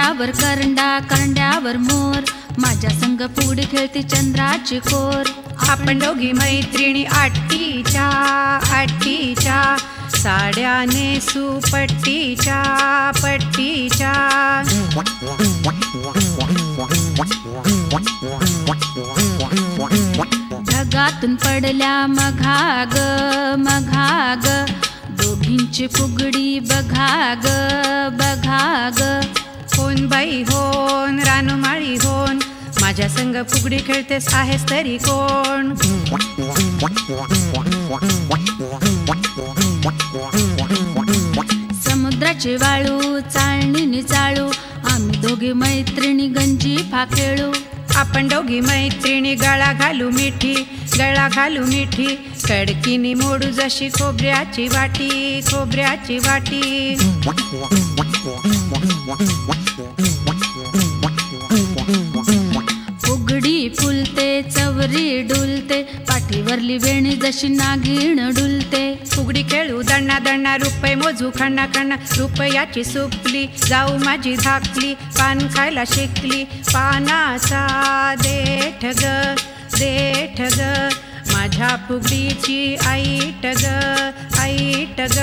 करंड्यावर करंडा करंड्यावर मोर, माझ्या संग फुगडी खेळती चंद्राची कोर. आपण दोघी मैत्रिणी आट्टीच्या आट्टीच्या, साड्या नेसू पट्टीच्या पट्टीच्या. ढगातून पडल्या मघाग मघाग, दोघींची फुगडी बघाग बघाग. होन बाई होन रानमाळी होन, माझ्या संग फुगडी खेळतेस आहेस तरी कोण. समुद्राची वाळू चाळणीने चाळू, आम्ही दोघी मैत्रिणी गंजीफा खेळू. आपण दोघी मैत्रिणी गळा घालू मिठी गळा घालू मिठी, कडकीनी मोडू जशी खोबऱ्याची वाटी खोबऱ्याची वाटी. फुगडी फुलते चवरी डुलते, पाठीवरली वेणी जशी नागिण डुलते. फुगडी खेळू दण्णा दण्णा, रुपये मोजू खण्णा खण्णा, रुपयाची सुपली जाऊ माझी धाकली. पान खायला शिकली पानाचा देठ ग देठ ग, माझ्या फुगडीची आईट ग आईट ग.